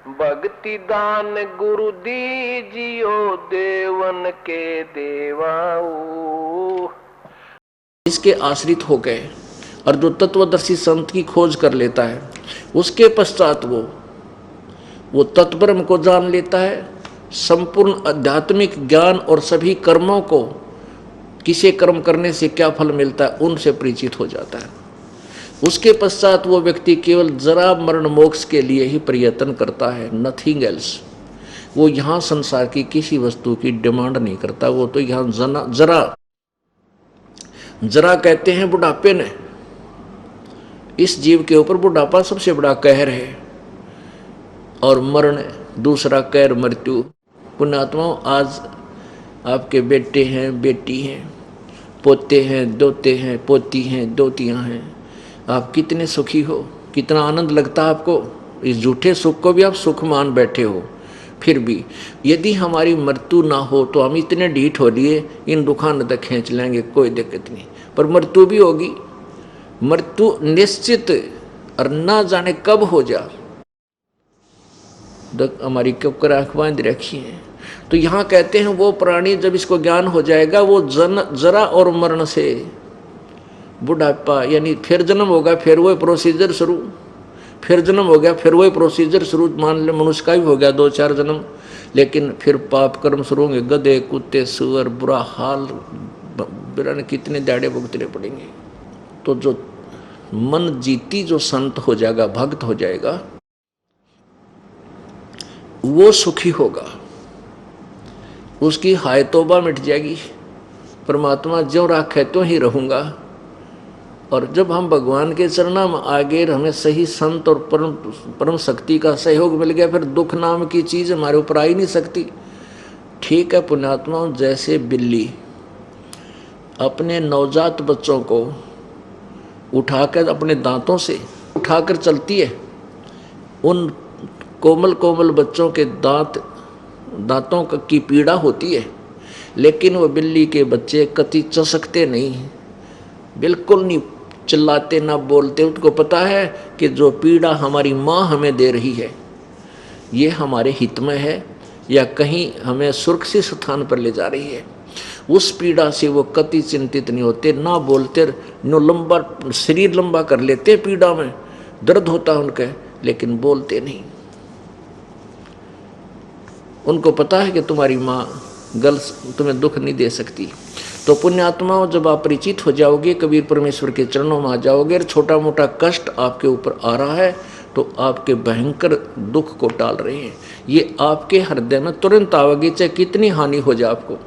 भक्ति दान गुरु दीजियो देवन के देवाऊ। इसके आश्रित हो गए और जो तत्वदर्शी संत की खोज कर लेता है, उसके पश्चात वो तत्ब्रह्म को जान लेता है। संपूर्ण आध्यात्मिक ज्ञान और सभी कर्मों को, किसी कर्म करने से क्या फल मिलता है, उनसे परिचित हो जाता है। उसके पश्चात वो व्यक्ति केवल जरा मरण मोक्ष के लिए ही प्रयत्न करता है, नथिंग एल्स। वो यहाँ संसार की किसी वस्तु की डिमांड नहीं करता। वो तो यहाँ जरा कहते हैं बुढ़ापे ने। इस जीव के ऊपर बुढ़ापा सबसे बड़ा कहर है और मरण दूसरा कहर मृत्यु। पुण्यात्माओं, आज आपके बेटे हैं, बेटी हैं, पोते हैं, दोते हैं, पोती हैं, दोतियां हैं, आप कितने सुखी हो, कितना आनंद लगता है आपको। इस झूठे सुख को भी आप सुख मान बैठे हो। फिर भी यदि हमारी मृत्यु ना हो तो हम इतने ढीठ हो लिए, इन दुखान तक खींच लेंगे, कोई दिक्कत नहीं। पर मृत्यु भी होगी, मृत्यु निश्चित, और ना जाने कब हो जा। हमारी कब कर आँख बांध रखी है। तो यहाँ कहते हैं वो प्राणी जब इसको ज्ञान हो जाएगा, वो जरा और मरण से बुढ़ापा, यानी फिर जन्म होगा, फिर वही प्रोसीजर शुरू, फिर जन्म हो गया, फिर वही प्रोसीजर शुरू। मान ले मनुष्य का भी हो गया 2-4 जन्म, लेकिन फिर पाप कर्म शुरू होंगे, गधे कुत्ते सुअर, बुरा हाल, बिरन कितने दाड़े भुगतने पड़ेंगे। तो जो मन जीती जो संत हो जाएगा, भक्त हो जाएगा, वो सुखी होगा, उसकी हाय तौबा मिट जाएगी। परमात्मा ज्यों राखे त्यों ही रहूँगा। और जब हम भगवान के चरणों में आगे, हमें सही संत और परम शक्ति का सहयोग मिल गया, फिर दुख नाम की चीज़ हमारे ऊपर आ ही नहीं सकती। ठीक है पुण्यात्माओं, जैसे बिल्ली अपने नवजात बच्चों को उठाकर अपने दांतों से उठाकर चलती है, उन कोमल कोमल बच्चों के दांतों की पीड़ा होती है, लेकिन वो बिल्ली के बच्चे कति चसकते नहीं, बिल्कुल नहीं चिल्लाते, ना बोलते। उनको पता है कि जो पीड़ा हमारी माँ हमें दे रही है, ये हमारे हित में है या कहीं हमें सुरक्षित स्थान पर ले जा रही है। उस पीड़ा से वो कति चिंतित नहीं होते, ना बोलते, नो लंबा शरीर लंबा कर लेते, पीड़ा में दर्द होता है उनके, लेकिन बोलते नहीं। उनको पता है कि तुम्हारी माँ तुम्हें दुख नहीं दे सकती। तो पुण्यात्माओं, जब आप परिचित हो जाओगे, कबीर परमेश्वर के चरणों में आ जाओगे, छोटा मोटा कष्ट आपके ऊपर आ रहा है तो आपके भयंकर दुख को टाल रहे हैं, ये आपके हृदय में तुरंत आवेगी, चाहे कितनी हानि हो जाए आपको।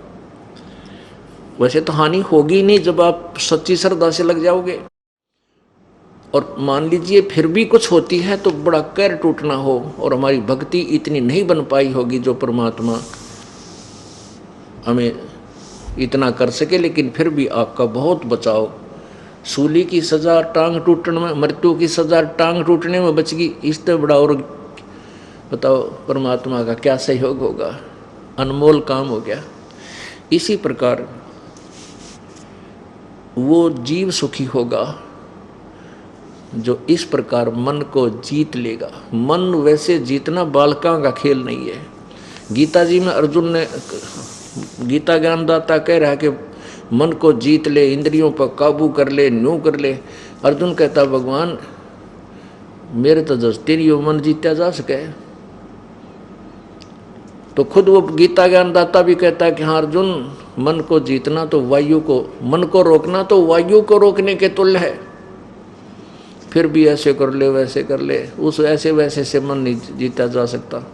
वैसे तो हानि होगी नहीं जब आप सच्ची श्रद्धा से लग जाओगे। और मान लीजिए फिर भी कुछ होती है तो बड़ा कैर टूटना हो और हमारी भक्ति इतनी नहीं बन पाई होगी जो परमात्मा हमें इतना कर सके, लेकिन फिर भी आपका बहुत बचाव। सूली की सजा टांग टूटने में, मृत्यु की सजा टांग टूटने में बच गई, इससे बड़ा और बताओ परमात्मा का क्या सहयोग होगा। अनमोल काम हो गया। इसी प्रकार वो जीव सुखी होगा जो इस प्रकार मन को जीत लेगा। मन वैसे जीतना बालकों का खेल नहीं है। गीता जी में अर्जुन ने, गीता ज्ञानदाता कह रहा है कि मन को जीत ले, इंद्रियों पर काबू कर ले, न्यू कर ले। अर्जुन कहता भगवान मेरे तो जस तेरी मन जीता जा सके। तो खुद वो गीता ज्ञानदाता भी कहता है कि हाँ अर्जुन, मन को जीतना तो वायु को, मन को रोकना तो वायु को रोकने के तुल्य है। फिर भी ऐसे कर ले वैसे कर ले, उस ऐसे वैसे से मन नहीं जीता जा सकता।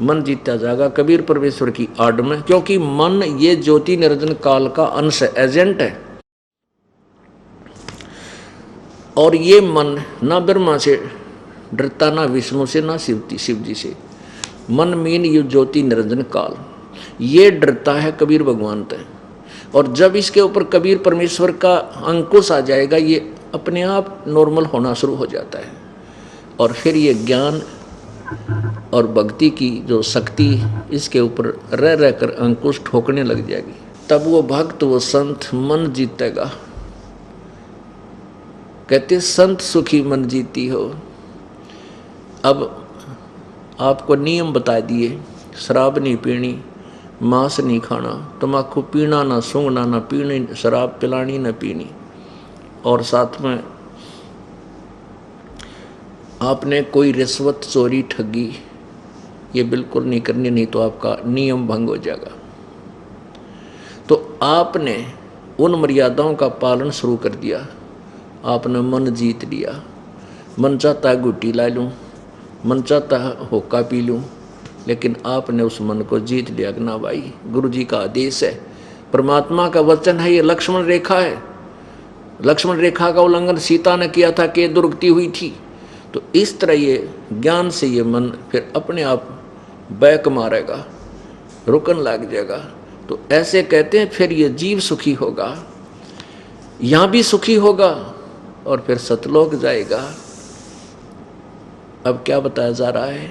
मन जीता जाएगा कबीर परमेश्वर की आड़ में, क्योंकि मन ये ज्योति निरंजन काल का अंश है, एजेंट है। और ये मन ना ब्रह्मा से डरता, ना विष्णु से, ना शिव जी से। मन मीन ये ज्योति निरंजन काल, ये डरता है कबीर भगवान तय। और जब इसके ऊपर कबीर परमेश्वर का अंकुश आ जाएगा, ये अपने आप नॉर्मल होना शुरू हो जाता है। और फिर ये ज्ञान और भक्ति की जो शक्ति इसके ऊपर रह रहकर अंकुश ठोकने लग जाएगी। तब वो भक्त, वो संत मन जीतेगा। कहते संत सुखी मन जीती हो। अब आपको नियम बता दिए, शराब नहीं पीनी, मांस नहीं खाना, तम्बाकू पीना, ना सूंघना, ना पीनी, शराब पिलानी ना पीनी, और साथ में आपने कोई रिश्वत, चोरी, ठगी ये बिल्कुल नहीं करनी, नहीं तो आपका नियम भंग हो जाएगा। तो आपने उन मर्यादाओं का पालन शुरू कर दिया, आपने मन जीत लिया। मन चाहता है गुट्टी ला लूँ, मन चाहता है होका पी लूँ, लेकिन आपने उस मन को जीत लिया कि ना भाई, गुरु जी का आदेश है, परमात्मा का वचन है, ये लक्ष्मण रेखा है। लक्ष्मण रेखा का उल्लंघन सीता ने किया था कि दुर्गति हुई थी। तो इस तरह ये ज्ञान से ये मन फिर अपने आप बैक मारेगा, रुकन लग जाएगा। तो ऐसे कहते हैं फिर ये जीव सुखी होगा, यहाँ भी सुखी होगा और फिर सतलोक जाएगा। अब क्या बताया जा रहा है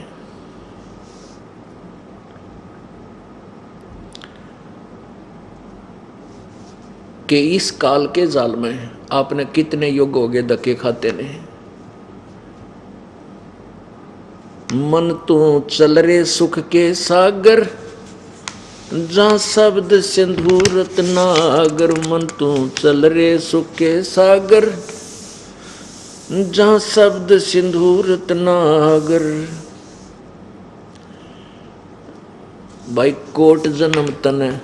कि इस काल के जाल में आपने कितने युग हो गए धक्के खाते ने। मन तू चल रे सुख के सागर, जहाँ शब्द सिंधु रत्नागर। मन तू चल रे सुख के सागर, जहाँ शब्द सिंधु रत्नागर। भाई कोट जन्म तन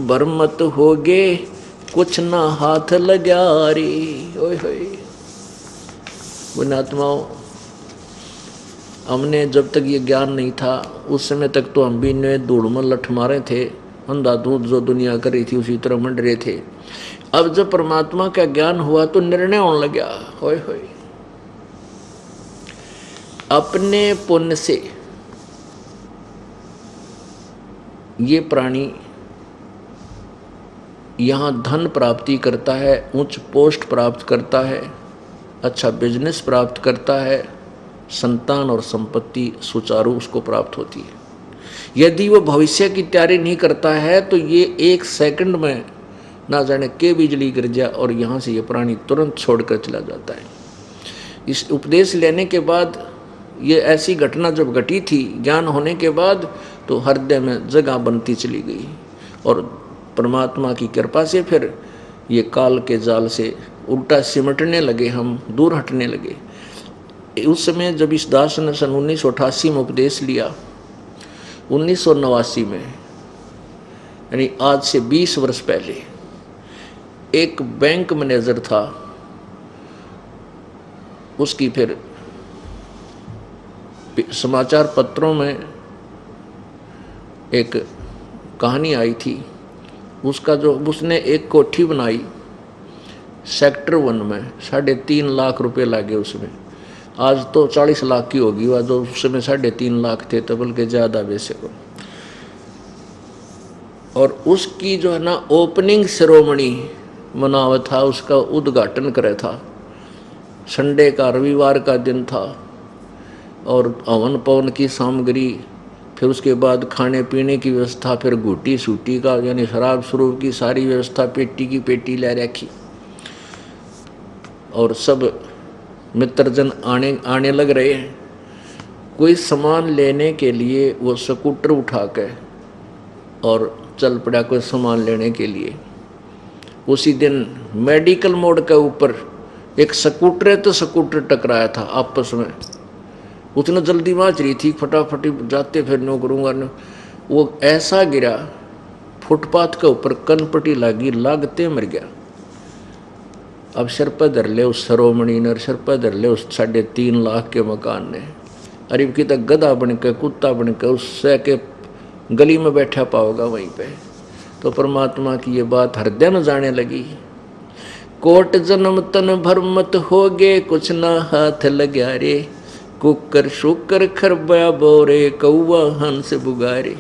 भरमत होगे, कुछ ना हाथ लग्या रे। ओए होए पुण्यात्माओं, हमने जब तक ये ज्ञान नहीं था उस समय तक तो हम भी ने धूड़ में लठ मारे थे, अंधाधुंध जो दुनिया कर रही थी उसी तरह मंड रहे थे। अब जब परमात्मा का ज्ञान हुआ तो निर्णय होने लगा, होए होए अपने पुण्य से ये प्राणी यहाँ धन प्राप्ति करता है, उच्च पोस्ट प्राप्त करता है, अच्छा बिजनेस प्राप्त करता है, संतान और संपत्ति सुचारू उसको प्राप्त होती है। यदि वो भविष्य की तैयारी नहीं करता है तो ये 1 सेकंड में ना जाने के बिजली गिर जाए और यहाँ से ये प्राणी तुरंत छोड़कर चला जाता है। इस उपदेश लेने के बाद, ये ऐसी घटना जब घटी थी ज्ञान होने के बाद, तो हृदय में जगह बनती चली गई और परमात्मा की कृपा से फिर ये काल के जाल से उल्टा सिमटने लगे, हम दूर हटने लगे। उस समय जब इस दास ने सन 1988 में उपदेश लिया, 1989 में यानी आज से 20 वर्ष पहले, एक बैंक मैनेजर था, उसकी फिर समाचार पत्रों में एक कहानी आई थी। उसका जो उसने एक कोठी बनाई सेक्टर 1 में, 3.5 लाख रुपए लगे उसमें। आज तो 40 लाख की होगी वह, जो उस समय 3.5 लाख थे तो बल्कि ज़्यादा वैसे को। और उसकी जो है ना ओपनिंग सेरोमनी मनावा था, उसका उद्घाटन करे था। संडे का, रविवार का दिन था और हवन पवन की सामग्री, फिर उसके बाद खाने पीने की व्यवस्था, फिर घूटी सूटी का यानी शराब स्वरूप की सारी व्यवस्था, पेटी की पेटी ले रखी। और सब मित्रजन आने लग रहे हैं। कोई सामान लेने के लिए वो स्कूटर उठा के और चल पड़ा कोई सामान लेने के लिए। उसी दिन मेडिकल मोड़ के ऊपर एक स्कूटर है तो स्कूटर टकराया था आपस में। उतना जल्दी माच रही थी, फटाफटी जाते फिर नो करूँगा न, वो ऐसा गिरा फुटपाथ के ऊपर, कनपटी लगी, लागते मर गया। अब सर पर धर ले उस सरोमणि ने, सर पर धर ले उस 3.5 लाख के मकान ने। अरे की तक गधा बन के, कुत्ता बन के उससे के गली में बैठा पाओगा वहीं पे। तो परमात्मा की ये बात हृदय में जाने लगी। कोट जन्म तन भरमत होगे, कुछ ना हाथ लग्या रे। कुकर शुकर खरबया बोरे, कौआ हंस बुगारे।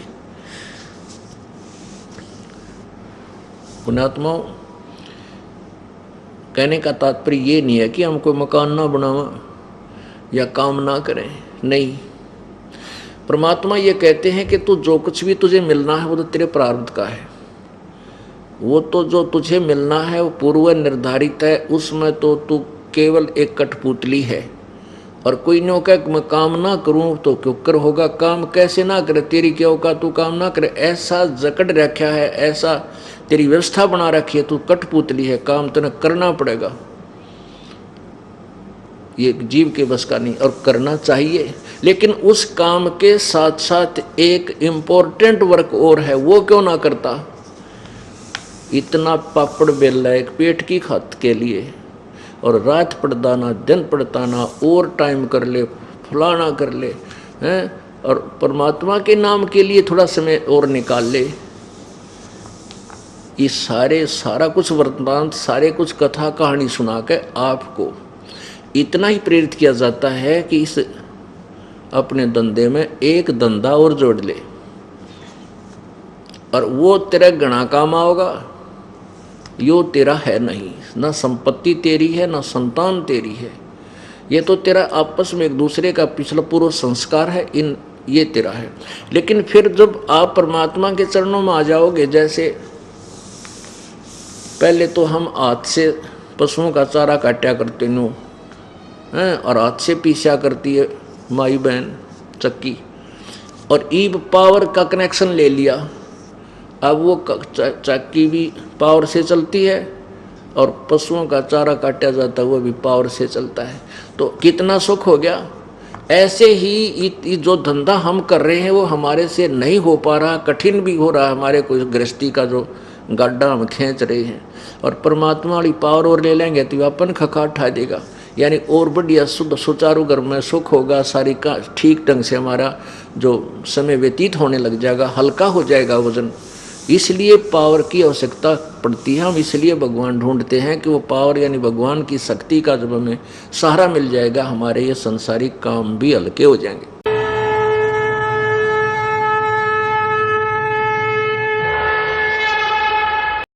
पुण्यात्माओं, कहने का तात्पर्य ये नहीं है कि हम कोई मकान ना बनावा या काम ना करें, नहीं। परमात्मा ये कहते हैं कि तू जो कुछ भी तुझे मिलना है वो तो तेरे प्रारब्ध का है। वो तो जो तुझे मिलना है वो पूर्व निर्धारित है, उसमें तो तू केवल एक कठपुतली है। और कोई नो कह मैं काम ना करूं तो क्यों कर होगा काम, कैसे ना करे, तेरी क्या होगा तू काम ना करे, ऐसा जकड़ रखा है, ऐसा तेरी व्यवस्था बना रखी है, तू कठपुतली है, काम तेने करना पड़ेगा। ये जीव के बस का नहीं, और करना चाहिए, लेकिन उस काम के साथ साथ एक इम्पोर्टेंट वर्क और है, वो क्यों ना करता। इतना पापड़ बेला एक पेट की खात के लिए, और रात पड़ता ना दिन पड़ता ना, और टाइम कर ले, फलाना कर ले हैं, और परमात्मा के नाम के लिए थोड़ा समय और निकाल ले। ये सारा कुछ वृत्तांत, सारे कुछ कथा कहानी सुना के आपको इतना ही प्रेरित किया जाता है कि इस अपने धंधे में एक धंधा और जोड़ ले, और वो तेरा घना काम आओगा। यो तेरा है नहीं, ना संपत्ति तेरी है, ना संतान तेरी है, ये तो तेरा आपस में एक दूसरे का पिछला पूर्व संस्कार है, ये तेरा है। लेकिन फिर जब आप परमात्मा के चरणों में आ जाओगे, जैसे पहले तो हम हाथ से पशुओं का चारा काटा करते नो हैं, और हाथ से पीसा करती है माई बहन चक्की, और ईब पावर का कनेक्शन ले लिया, अब वो चक्की भी पावर से चलती है, और पशुओं का चारा काटा जाता है वो भी पावर से चलता है, तो कितना सुख हो गया। ऐसे ही जो धंधा हम कर रहे हैं वो हमारे से नहीं हो पा रहा, कठिन भी हो रहा है, हमारे कोई गृहस्थी का जो गाड्डा हम खींच रहे हैं, और परमात्मा वाली पावर और ले लेंगे तो अपन खखा उठा देगा, यानी और बढ़िया शुद्ध सुचारू घर में सुख होगा, सारी का ठीक ढंग से हमारा जो समय व्यतीत होने लग जाएगा, हल्का हो जाएगा वजन। इसलिए पावर की आवश्यकता पड़ती है, हम इसलिए भगवान ढूंढते हैं कि वो पावर यानी भगवान की शक्ति का जब हमें सहारा मिल जाएगा, हमारे ये संसारिक काम भी हल्के हो जाएंगे।